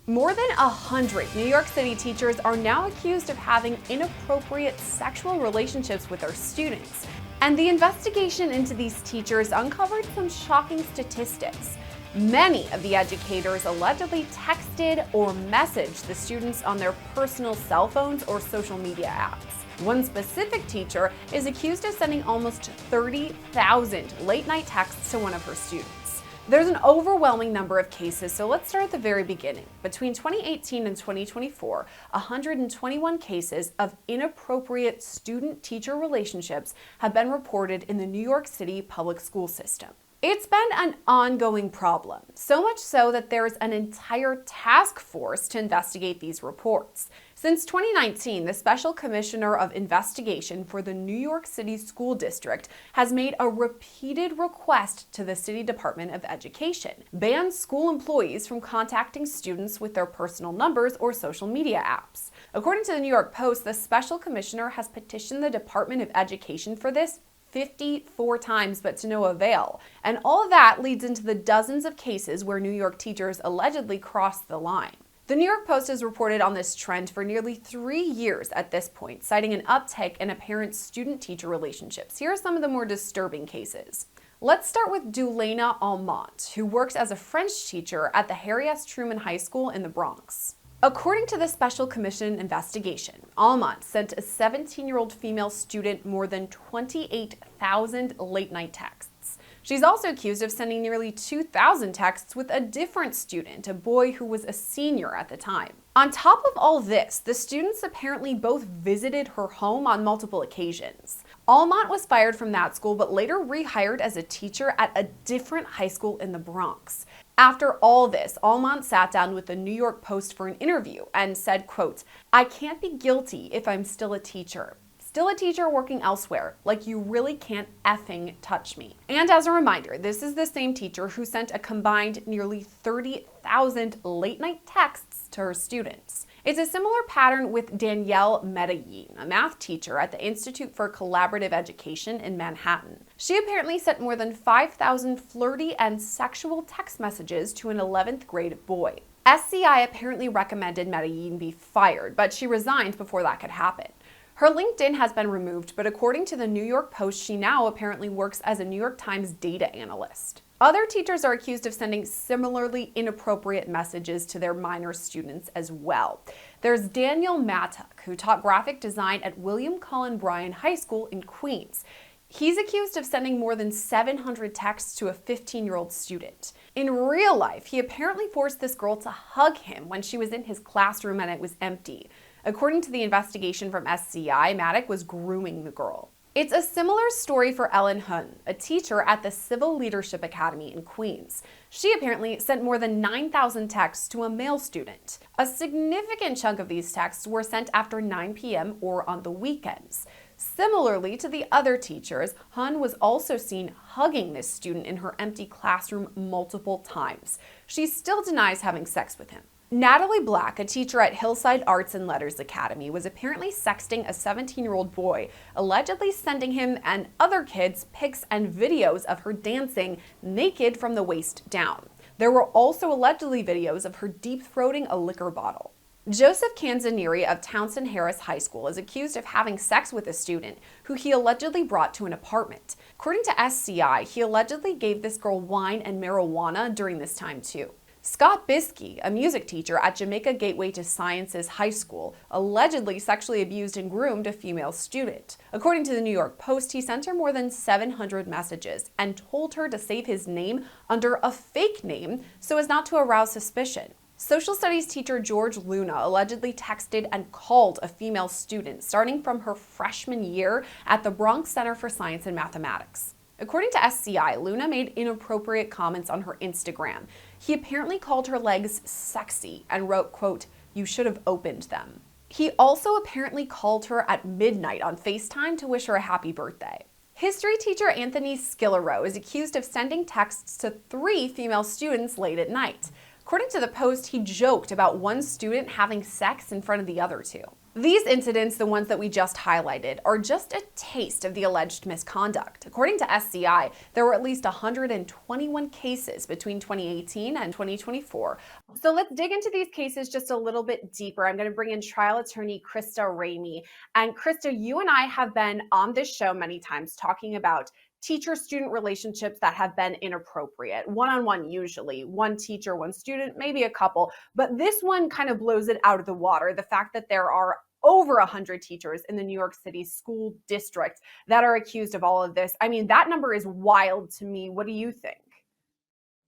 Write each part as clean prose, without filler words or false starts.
More than 100 New York City teachers are now accused of having inappropriate sexual relationships with their students. And the investigation into these teachers uncovered some shocking statistics. Many of the educators allegedly texted or messaged the students on their personal cell phones or social media apps. One specific teacher is accused of sending almost 30,000 late-night texts to one of her students. There's an overwhelming number of cases, so let's start at the very beginning. Between 2018 and 2024, 121 cases of inappropriate student-teacher relationships have been reported in the New York City public school system. It's been an ongoing problem, so much so that there is an entire task force to investigate these reports. Since 2019, the Special Commissioner of Investigation for the New York City School District has made a repeated request to the City Department of Education, ban school employees from contacting students with their personal numbers or social media apps. According to the New York Post, the Special Commissioner has petitioned the Department of Education for this 54 times, but to no avail. And all of that leads into the dozens of cases where New York teachers allegedly crossed the line. The New York Post has reported on this trend for nearly 3 years at this point, citing an uptick in apparent student-teacher relationships. Here are some of the more disturbing cases. Let's start with Dulena Almont, who works as a French teacher at the Harry S. Truman High School in the Bronx. According to the Special Commission investigation, Almont sent a 17-year-old female student more than 28,000 late-night texts. She's also accused of sending nearly 2,000 texts with a different student, a boy who was a senior at the time. On top of all this, the students apparently both visited her home on multiple occasions. Almont was fired from that school, but later rehired as a teacher at a different high school in the Bronx. After all this, Almont sat down with the New York Post for an interview and said, quote, "I can't be guilty if I'm still a teacher. Still a teacher working elsewhere. Like, you really can't effing touch me." And as a reminder, this is the same teacher who sent a combined nearly 30,000 late-night texts to her students. It's a similar pattern with Danielle Medellin, a math teacher at the Institute for Collaborative Education in Manhattan. She apparently sent more than 5,000 flirty and sexual text messages to an 11th grade boy. SCI apparently recommended Medellin be fired, but she resigned before that could happen. Her LinkedIn has been removed, but according to the New York Post, she now apparently works as a New York Times data analyst. Other teachers are accused of sending similarly inappropriate messages to their minor students as well. There's Daniel Mattuck, who taught graphic design at William Cullen Bryant High School in Queens. He's accused of sending more than 700 texts to a 15-year-old student. In real life, he apparently forced this girl to hug him when she was in his classroom and it was empty. According to the investigation from SCI, Mattuck was grooming the girl. It's a similar story for Ellen Hun, a teacher at the Civil Leadership Academy in Queens. She apparently sent more than 9,000 texts to a male student. A significant chunk of these texts were sent after 9 p.m. or on the weekends. Similarly to the other teachers, Hun was also seen hugging this student in her empty classroom multiple times. She still denies having sex with him. Natalie Black, a teacher at Hillside Arts and Letters Academy, was apparently sexting a 17-year-old boy, allegedly sending him and other kids pics and videos of her dancing naked from the waist down. There were also allegedly videos of her deep-throating a liquor bottle. Joseph Canzanieri of Townsend Harris High School is accused of having sex with a student who he allegedly brought to an apartment. According to SCI, he allegedly gave this girl wine and marijuana during this time too. Scott Biskey, a music teacher at Jamaica Gateway to Sciences High School, allegedly sexually abused and groomed a female student. According to the New York Post, he sent her more than 700 messages and told her to save his name under a fake name so as not to arouse suspicion. Social studies teacher George Luna allegedly texted and called a female student starting from her freshman year at the Bronx Center for Science and Mathematics. According to SCI, Luna made inappropriate comments on her Instagram. He apparently called her legs sexy and wrote, quote, "You should have opened them." He also apparently called her at midnight on FaceTime to wish her a happy birthday. History teacher Anthony Skillero is accused of sending texts to 3 female students late at night. According to the Post, he joked about one student having sex in front of the other 2. These incidents, the ones that we just highlighted, are just a taste of the alleged misconduct. According to SCI, there were at least 121 cases between 2018 and 2024. So let's dig into these cases just a little bit deeper. I'm going to bring in trial attorney Krista Ramey. And Krista, you and I have been on this show many times talking about teacher-student relationships that have been inappropriate, one-on-one usually, one teacher, one student, maybe a couple. But this one kind of blows it out of the water. The fact that there are over 100 teachers in the New York City school district that are accused of all of this. I mean, that number is wild to me. What do you think?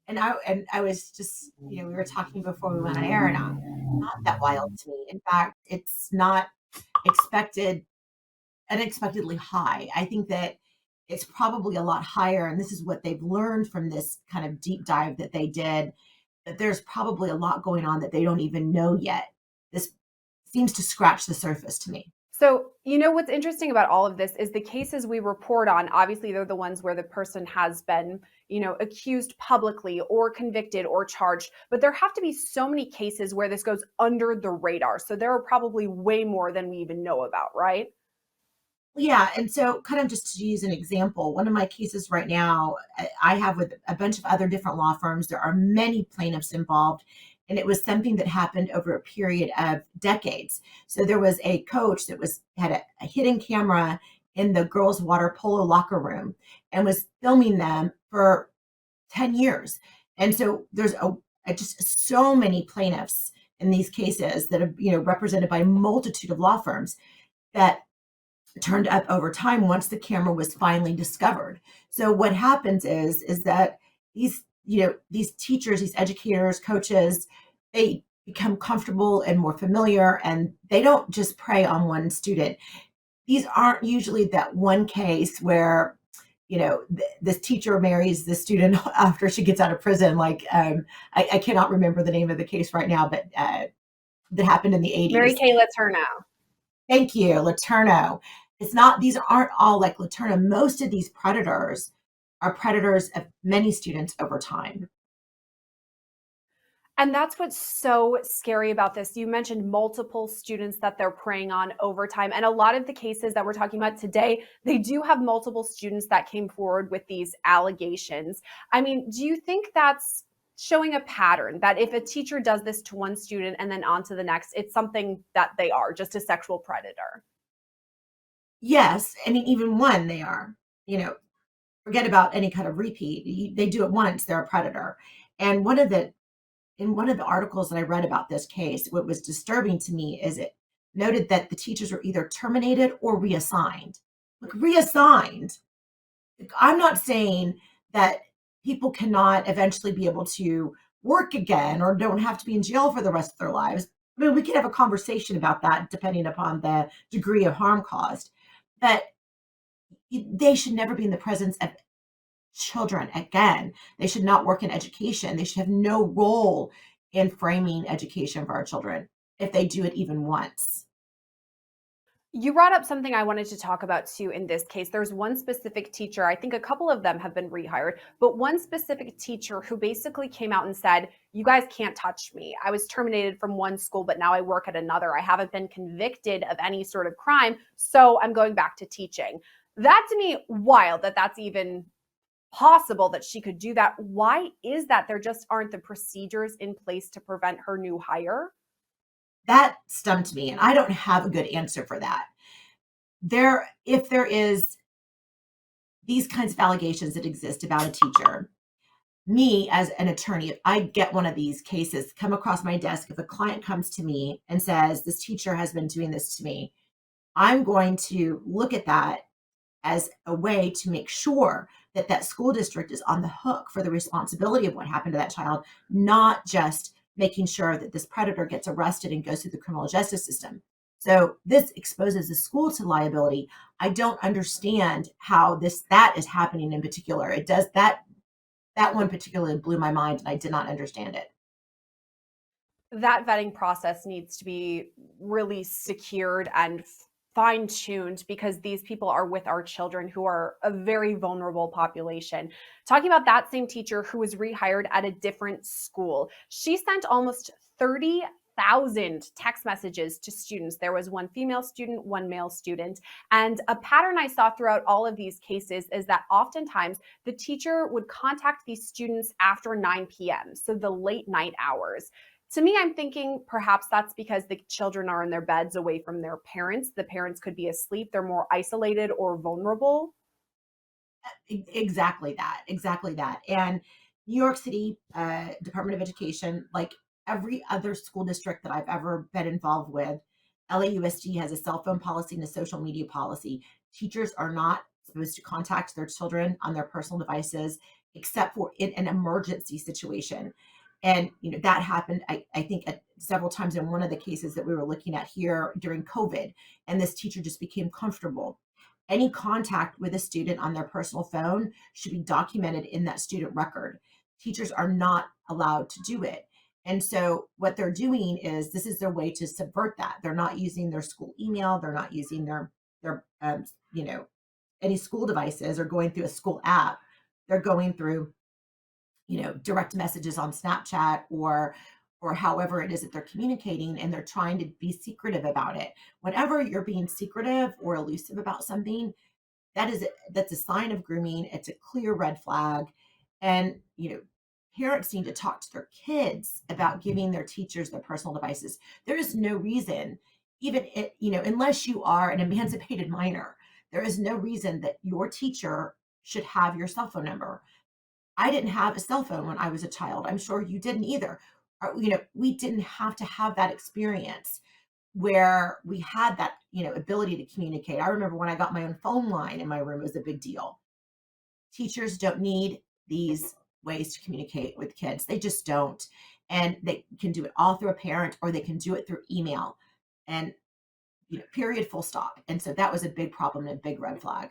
And I was just, we were talking before we went on air, and not that wild to me. In fact, it's not expected, unexpectedly high. I think that it's probably a lot higher, and this is what they've learned from this kind of deep dive that they did, that there's probably a lot going on that they don't even know yet. This seems to scratch the surface to me. So, what's interesting about all of this is the cases we report on, obviously, they're the ones where the person has been, accused publicly or convicted or charged. But there have to be so many cases where this goes under the radar. So there are probably way more than we even know about, right? Yeah, and so kind of just to use an example, one of my cases right now, I have with a bunch of other different law firms. There are many plaintiffs involved, and it was something that happened over a period of decades. So there was a coach that had a hidden camera in the girls' water polo locker room and was filming them for 10 years. And so there's just so many plaintiffs in these cases that are, represented by a multitude of law firms that turned up over time once the camera was finally discovered. So what happens is that these teachers, these educators, coaches, they become comfortable and more familiar, and they don't just prey on one student. These aren't usually that one case where this teacher marries the student after she gets out of prison. Like I cannot remember the name of the case right now, but that happened in the Mary 80s. Kay Letourneau. Thank you, Letourneau. It's not, these aren't all like Letourneau. Most of these predators are predators of many students over time. And that's what's so scary about this. You mentioned multiple students that they're preying on over time. And a lot of the cases that we're talking about today, they do have multiple students that came forward with these allegations. I mean, do you think that's showing a pattern that if a teacher does this to one student and then on to the next, it's something that they are just a sexual predator? Yes, I mean, even one, they are, forget about any kind of repeat. They do it once, they're a predator. And in one of the articles that I read about this case, what was disturbing to me is it noted that the teachers were either terminated or reassigned. Like reassigned. Like, I'm not saying that people cannot eventually be able to work again or don't have to be in jail for the rest of their lives. I mean, we can have a conversation about that depending upon the degree of harm caused. But they should never be in the presence of children again. They should not work in education. They should have no role in framing education for our children if they do it even once. You brought up something I wanted to talk about too in this case. There's one specific teacher, I think a couple of them have been rehired, but one specific teacher who basically came out and said, "You guys can't touch me. I was terminated from one school, but now I work at another. I haven't been convicted of any sort of crime, so I'm going back to teaching." That to me, wild that that's even possible that she could do that. Why is that? There just aren't the procedures in place to prevent her new hire? That stumped me, and I don't have a good answer for that. If there is these kinds of allegations that exist about a teacher, me as an attorney, if I get one of these cases come across my desk, if a client comes to me and says, this teacher has been doing this to me, I'm going to look at that as a way to make sure that that school district is on the hook for the responsibility of what happened to that child, not just making sure that this predator gets arrested and goes through the criminal justice system. So this exposes the school to liability. I don't understand how that is happening in particular. It does that one particularly blew my mind, and I did not understand it. That vetting process needs to be really secured and fine tuned because these people are with our children who are a very vulnerable population. Talking about that same teacher who was rehired at a different school, she spent almost 1,000 text messages to students. There was one female student, one male student. And a pattern I saw throughout all of these cases is that oftentimes the teacher would contact these students after 9 p.m., so the late night hours. To me, I'm thinking perhaps that's because the children are in their beds away from their parents. The parents could be asleep, they're more isolated or vulnerable. Exactly that. Exactly that. And New York City Department of Education, like every other school district that I've ever been involved with, LAUSD has a cell phone policy and a social media policy. Teachers are not supposed to contact their children on their personal devices except for in an emergency situation. And that happened, I think, several times in one of the cases that we were looking at here during COVID. And this teacher just became comfortable. Any contact with a student on their personal phone should be documented in that student record. Teachers are not allowed to do it. And so what they're doing is this is their way to subvert that. They're not using their school email. They're not using their any school devices or going through a school app. They're going through direct messages on Snapchat or however it is that they're communicating, and they're trying to be secretive about it. Whenever you're being secretive or elusive about something, that's a sign of grooming. It's a clear red flag. And parents need to talk to their kids about giving their teachers their personal devices. There is no reason, even unless you are an emancipated minor, there is no reason that your teacher should have your cell phone number. I didn't have a cell phone when I was a child. I'm sure you didn't either. We didn't have to have that experience where we had that, ability to communicate. I remember when I got my own phone line in my room, it was a big deal. Teachers don't need these ways to communicate with kids. They just don't. And they can do it all through a parent, or they can do it through email, and, period, full stop. And so that was a big problem and a big red flag.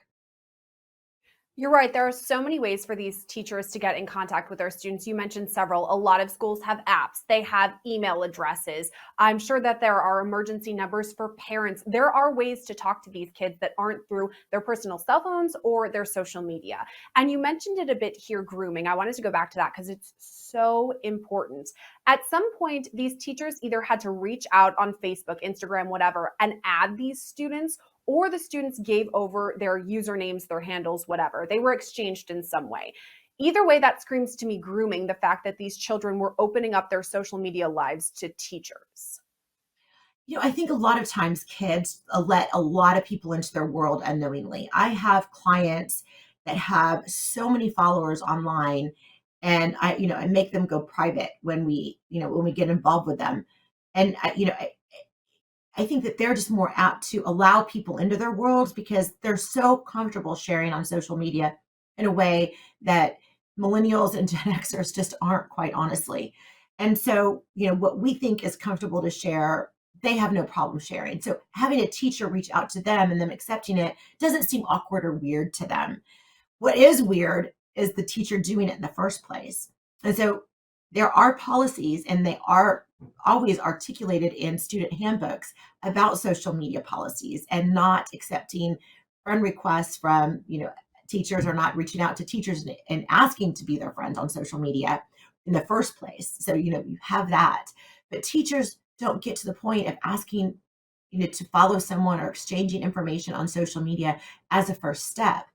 You're right. There are so many ways for these teachers to get in contact with their students. You mentioned several. A lot of schools have apps, they have email addresses. I'm sure that there are emergency numbers for parents. There are ways to talk to these kids that aren't through their personal cell phones or their social media. And you mentioned it a bit here, grooming. I wanted to go back to that because it's so important. At some point, these teachers either had to reach out on Facebook, Instagram, whatever, and add these students, or the students gave over their usernames, their handles, whatever. They were exchanged in some way. Either way, that screams to me grooming, the fact that these children were opening up their social media lives to teachers. I think a lot of times kids let a lot of people into their world unknowingly. I have clients that have so many followers online, and I make them go private when we get involved with them. And I think that they're just more apt to allow people into their worlds because they're so comfortable sharing on social media in a way that millennials and Gen Xers just aren't, quite honestly. And so, what we think is comfortable to share, they have no problem sharing. So having a teacher reach out to them and them accepting it doesn't seem awkward or weird to them. What is weird is the teacher doing it in the first place. And so there are policies, and they are always articulated in student handbooks about social media policies, and not accepting friend requests from, teachers, or not reaching out to teachers and asking to be their friends on social media in the first place. So, you have that. But teachers don't get to the point of asking, to follow someone or exchanging information on social media as a first step.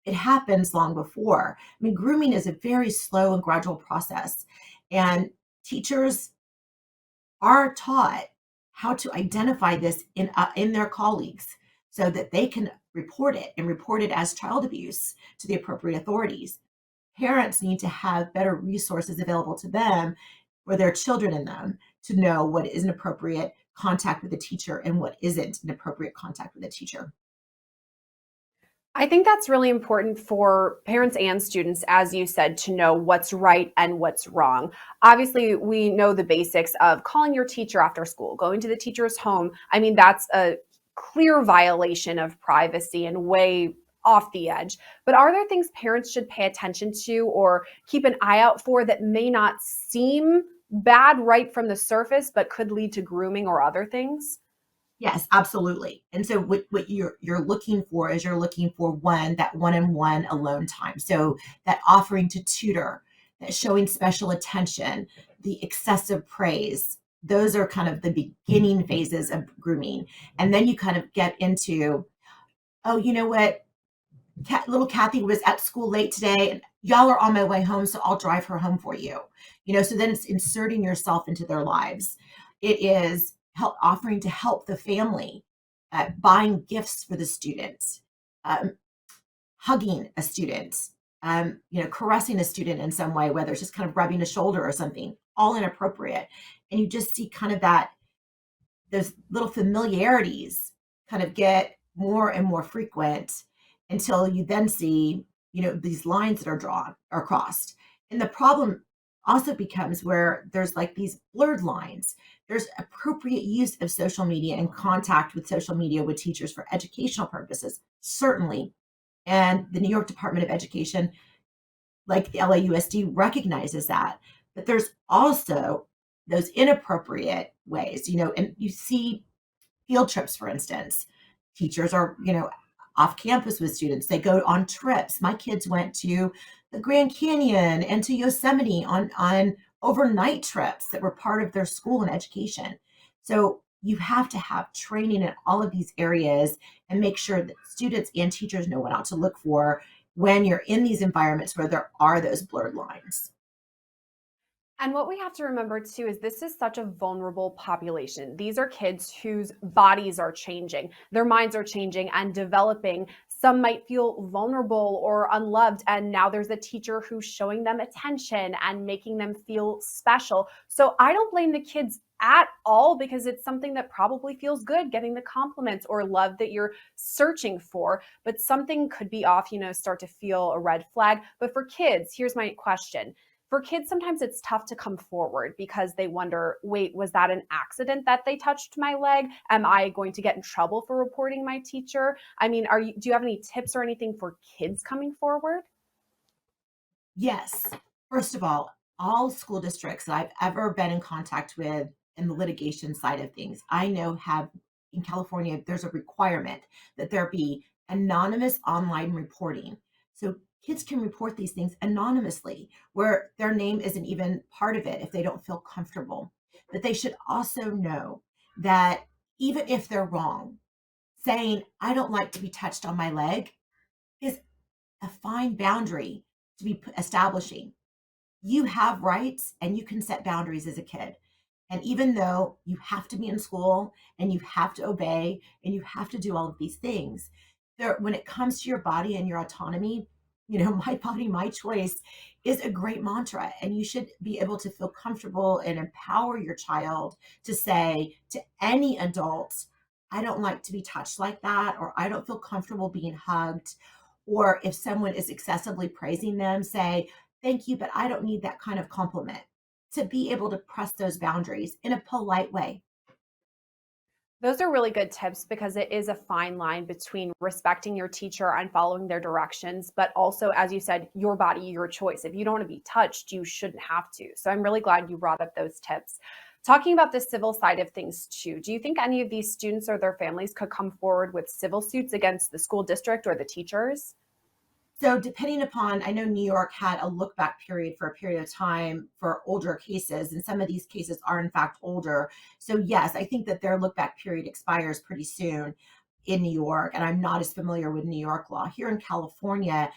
It happens long before. I mean, grooming is a very slow and gradual process. And teachers are taught how to identify this in their colleagues so that they can report it, and report it as child abuse to the appropriate authorities. Parents need to have better resources available to them for their children in them to know what is an appropriate contact with a teacher and what isn't an appropriate contact with a teacher. I think that's really important for parents and students, as you said, to know what's right and what's wrong. Obviously, we know the basics of calling your teacher after school, going to the teacher's home. I mean, that's a clear violation of privacy and way off the edge. But are there things parents should pay attention to or keep an eye out for that may not seem bad right from the surface, but could lead to grooming or other things? Yes, absolutely. And so what you're looking for is, you're looking for that one-on-one alone time. So that offering to tutor, that showing special attention, the excessive praise, Those are kind of the beginning phases of grooming. And then you kind of get into, oh, you know what? Little Kathy was at school late today, and y'all are on my way home, so I'll drive her home for you. So then it's inserting yourself into their lives. It is offering to help the family, buying gifts for the students, um, hugging a student, caressing a student in some way, whether it's just kind of rubbing a shoulder or something, all inappropriate. And you just see kind of that those little familiarities kind of get more and more frequent until you then see, these lines that are drawn or crossed. And the problem also becomes where there's like these blurred lines. There's appropriate use of social media and contact with social media with teachers for educational purposes, certainly. And the New York Department of Education, like the LAUSD, recognizes that. But there's also those inappropriate ways, and you see field trips, for instance. Teachers are, off campus with students. They go on trips. My kids went to the Grand Canyon and to Yosemite on overnight trips that were part of their school and education. So you have to have training in all of these areas and make sure that students and teachers know what not to look for when you're in these environments where there are those blurred lines. And what we have to remember too is this is such a vulnerable population. These are kids whose bodies are changing, their minds are changing and developing. Some might feel vulnerable or unloved, and now there's a teacher who's showing them attention and making them feel special. So I don't blame the kids at all, because it's something that probably feels good, getting the compliments or love that you're searching for. But something could be off, start to feel a red flag. But for kids, here's my question. For kids, sometimes it's tough to come forward because they wonder, wait, was that an accident that they touched my leg? Am I going to get in trouble for reporting my teacher? I mean, do you have any tips or anything for kids coming forward? Yes. First of all school districts that I've ever been in contact with in the litigation side of things, I know have in California, there's a requirement that there be anonymous online reporting. So kids can report these things anonymously where their name isn't even part of it if they don't feel comfortable. But they should also know that even if they're wrong, saying, I don't like to be touched on my leg is a fine boundary to be establishing. You have rights and you can set boundaries as a kid. And even though you have to be in school and you have to obey and you have to do all of these things, when it comes to your body and your autonomy, my body, my choice is a great mantra. And you should be able to feel comfortable and empower your child to say to any adult, I don't like to be touched like that, or I don't feel comfortable being hugged. Or if someone is excessively praising them, say, thank you, but I don't need that kind of compliment. To be able to press those boundaries in a polite way. Those are really good tips, because it is a fine line between respecting your teacher and following their directions, but also, as you said, your body, your choice. If you don't want to be touched, you shouldn't have to. So I'm really glad you brought up those tips. Talking about the civil side of things too, do you think any of these students or their families could come forward with civil suits against the school district or the teachers? So depending upon, I know New York had a look back period for a period of time for older cases, and some of these cases are in fact older. So yes, I think that their look back period expires pretty soon in New York, and I'm not as familiar with New York law. Here in California,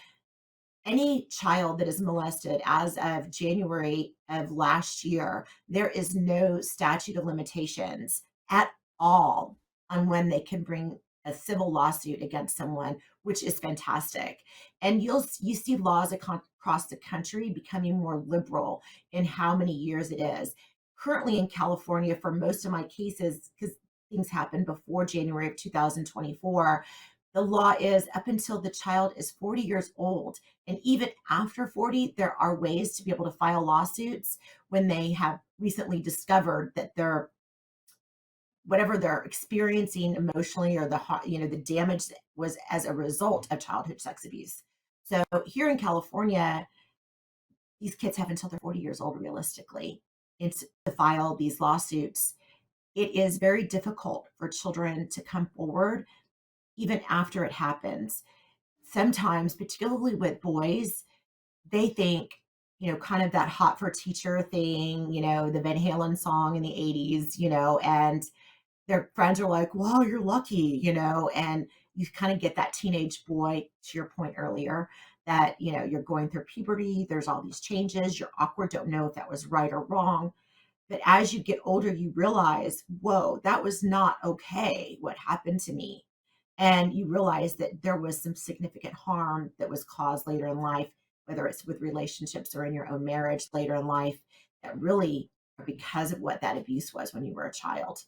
any child that is molested as of January of last year, there is no statute of limitations at all on when they can bring a civil lawsuit against someone, which is fantastic. And you see laws across the country becoming more liberal in how many years it is. Currently in California, for most of my cases, because things happened before January of 2024, the law is up until the child is 40 years old. And even after 40, there are ways to be able to file lawsuits when they have recently discovered that they're whatever they're experiencing emotionally, or the damage that was as a result of childhood sex abuse. So here in California, these kids have until they're 40 years old realistically to file these lawsuits. It is very difficult for children to come forward even after it happens. Sometimes, particularly with boys, they think, kind of that hot for teacher thing, the Van Halen song in the 80s, and their friends are like, "Wow, you're lucky," and you kind of get that teenage boy, to your point earlier, that, you're going through puberty, there's all these changes, you're awkward, don't know if that was right or wrong. But as you get older, you realize, whoa, that was not okay, what happened to me. And you realize that there was some significant harm that was caused later in life, whether it's with relationships or in your own marriage later in life, that really are because of what that abuse was when you were a child.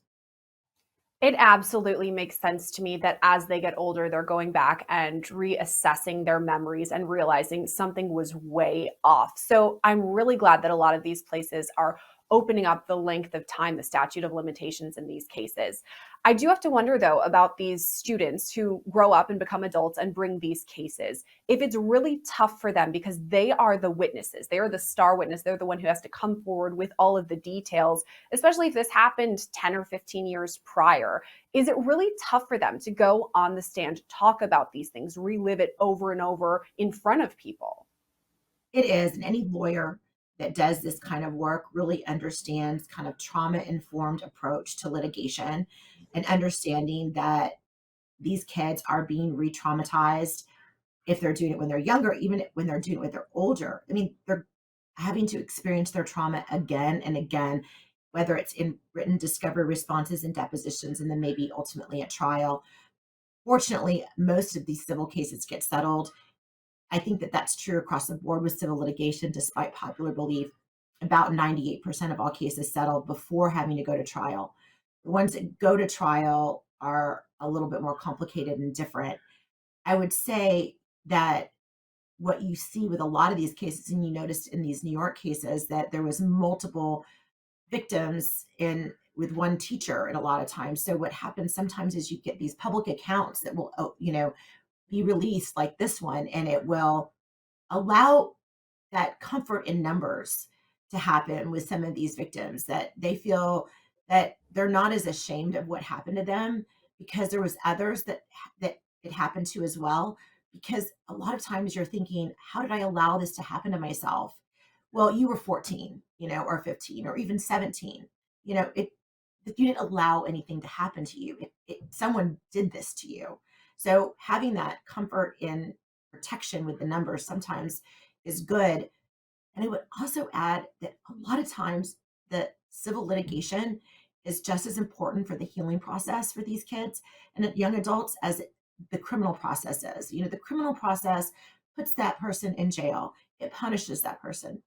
It absolutely makes sense to me that as they get older, they're going back and reassessing their memories and realizing something was way off. So I'm really glad that a lot of these places are opening up the length of time, the statute of limitations in these cases. I do have to wonder, though, about these students who grow up and become adults and bring these cases. If it's really tough for them because they are the witnesses, they are the star witness, they're the one who has to come forward with all of the details, especially if this happened 10 or 15 years prior. Is it really tough for them to go on the stand, talk about these things, relive it over and over in front of people? It is, and any lawyer that does this kind of work really understands kind of trauma-informed approach to litigation and understanding that these kids are being re-traumatized if they're doing it when they're younger, even when they're doing it when they're older. I mean, they're having to experience their trauma again and again, whether it's in written discovery responses and depositions, and then maybe ultimately at trial. Fortunately, most of these civil cases get settled. I think that that's true across the board with civil litigation, despite popular belief. About 98% of all cases settle before having to go to trial. The ones that go to trial are a little bit more complicated and different. I would say that what you see with a lot of these cases, and you noticed in these New York cases, that there was multiple victims in with one teacher and a lot of times. So what happens sometimes is you get these public accounts that will, be released like this one, and it will allow that comfort in numbers to happen with some of these victims, that they feel that they're not as ashamed of what happened to them because there was others that it happened to as well. Because a lot of times you're thinking, how did I allow this to happen to myself? Well, you were 14, or 15 or even 17. It you didn't allow anything to happen to you. Someone did this to you. So having that comfort in protection with the numbers sometimes is good. And I would also add that a lot of times the civil litigation is just as important for the healing process for these kids and young adults as the criminal process is. The criminal process puts that person in jail, it punishes that person.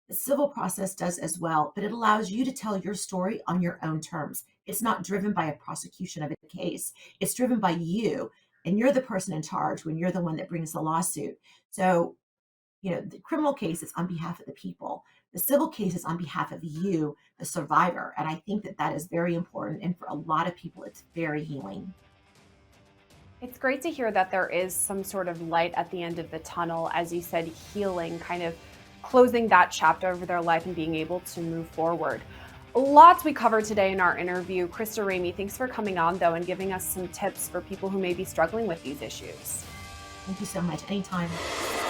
The civil process does as well, but it allows you to tell your story on your own terms. It's not driven by a prosecution of a case, it's driven by you. And you're the person in charge when you're the one that brings the lawsuit. So, the criminal case is on behalf of the people, the civil case is on behalf of you, the survivor. And I think that that is very important. And for a lot of people, it's very healing. It's great to hear that there is some sort of light at the end of the tunnel, as you said, healing, kind of closing that chapter of their life and being able to move forward. Lots we covered today in our interview. Krista Ramey, thanks for coming on, though, and giving us some tips for people who may be struggling with these issues. Thank you so much. Anytime.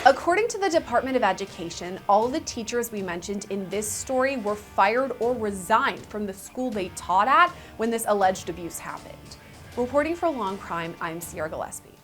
According to the Department of Education, all the teachers we mentioned in this story were fired or resigned from the school they taught at when this alleged abuse happened. Reporting for Law&Crime, I'm Sierra Gillespie.